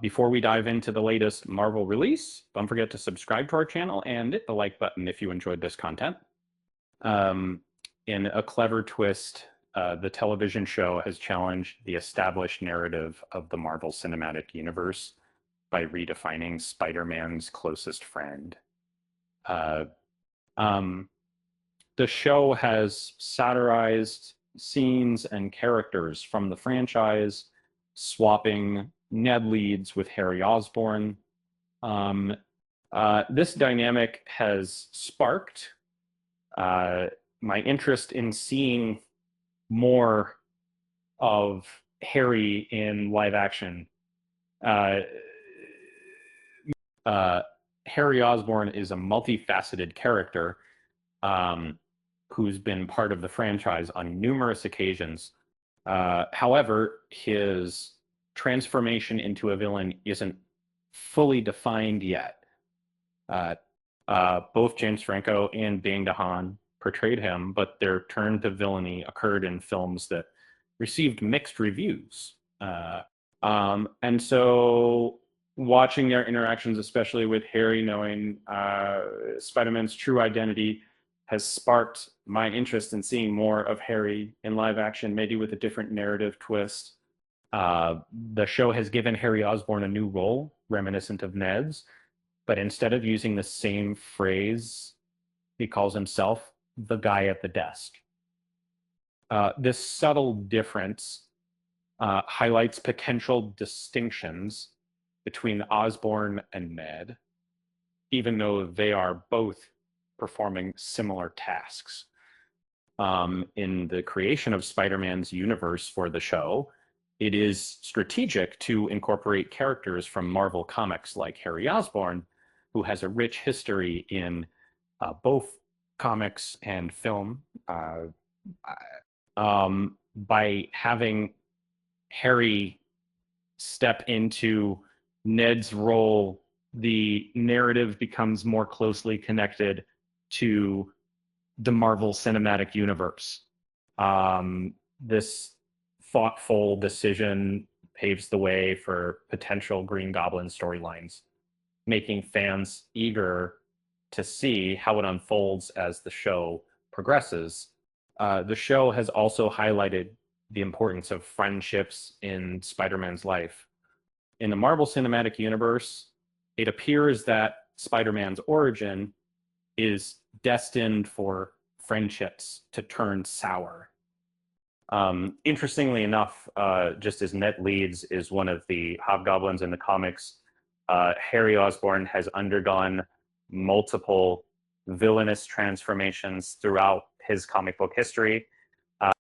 Before we dive into the latest Marvel release, don't forget to subscribe to our channel and hit the like button if you enjoyed this content. Um, in a clever twist, the television show has challenged the established narrative of the Marvel Cinematic Universe by redefining Spider-Man's closest friend. Uh, um, the show has satirized scenes and characters from the franchise, swapping Ned Leeds with Harry Osborn. Um, this dynamic has sparked uh, my interest in seeing more of Harry in live action. Uh, uh, Harry Osborn is a multifaceted character um, who's been part of the franchise on numerous occasions. However, his transformation into a villain isn't fully defined yet. Uh, both James Franco and Dane DeHaan portrayed him, but their turn to villainy occurred in films that received mixed reviews. And so watching their interactions, especially with Harry knowing Spider-Man's true identity, has sparked my interest in seeing more of Harry in live action, maybe with a different narrative twist. The show has given Harry Osborn a new role, reminiscent of Ned's, but instead of using the same phrase, he calls himself the guy at the desk. This subtle difference highlights potential distinctions between Osborn and Ned, even though they are both performing similar tasks. In the creation of Spider-Man's universe for the show, it is strategic to incorporate characters from Marvel Comics like Harry Osborn, who has a rich history in both comics and film. By having Harry step into Ned's role, the narrative becomes more closely connected to the Marvel Cinematic Universe. This thoughtful decision paves the way for potential Green Goblin storylines, making fans eager to see how it unfolds as the show progresses. The show has also highlighted the importance of friendships in Spider-Man's life. In the Marvel Cinematic Universe, it appears that Spider-Man's origin is destined for friendships to turn sour. Interestingly enough, just as Ned Leeds is one of the hobgoblins in the comics, Harry Osborn has undergone multiple villainous transformations throughout his comic book history.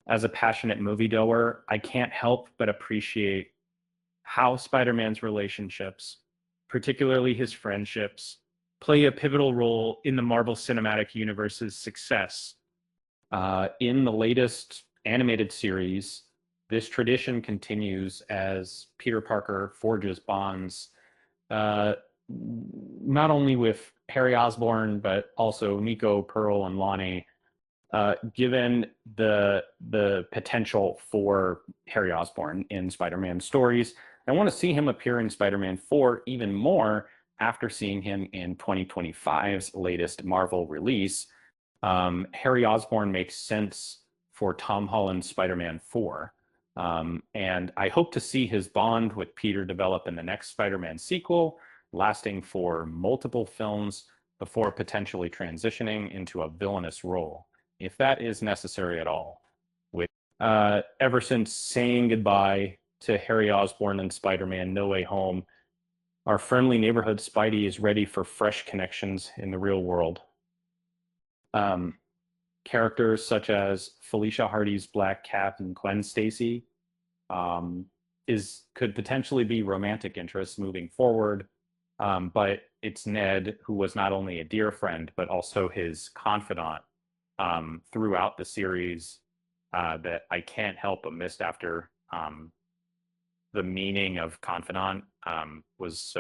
As a passionate moviegoer, I can't help but appreciate how Spider-Man's relationships, particularly his friendships, play a pivotal role in the Marvel Cinematic Universe's success. In the latest animated series, this tradition continues as Peter Parker forges bonds not only with Harry Osborn, but also Nico, Pearl, and Lonnie, given the potential for Harry Osborn in Spider-Man stories. I want to see him appear in Spider-Man 4 even more after seeing him in 2025's latest Marvel release. Harry Osborn makes sense for Tom Holland's Spider-Man 4. And I hope to see his bond with Peter develop in the next Spider-Man sequel, lasting for multiple films before potentially transitioning into a villainous role, if that is necessary at all. Ever since saying goodbye to Harry Osborn and Spider-Man No Way Home, our friendly neighborhood Spidey is ready for fresh connections in the real world. Um, Characters such as Felicia Hardy's Black Cat and Gwen Stacy um, could potentially be romantic interests moving forward. But it's Ned, who was not only a dear friend, but also his confidant throughout the series, that I can't help but miss after. The meaning of confidant was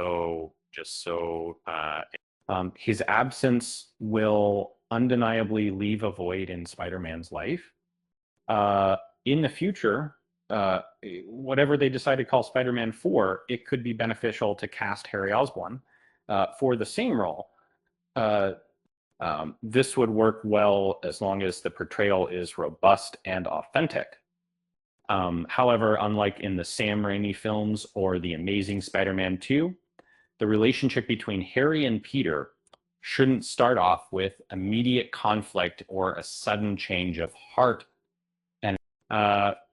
his absence will undeniably leave a void in Spider-Man's life. In the future, uh, whatever they decide to call Spider-Man 4, it could be beneficial to cast Harry Osborn for the same role. This would work well as long as the portrayal is robust and authentic. However, unlike in the Sam Raimi films or The Amazing Spider-Man 2, the relationship between Harry and Peter shouldn't start off with immediate conflict or a sudden change of heart. And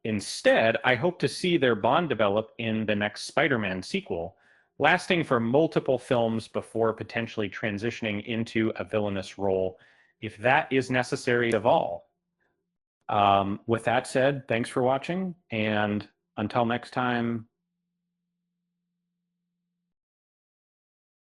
instead, I hope to see their bond develop in the next Spider-Man sequel, lasting for multiple films before potentially transitioning into a villainous role, if that is necessary of all. With that said, thanks for watching, and until next time,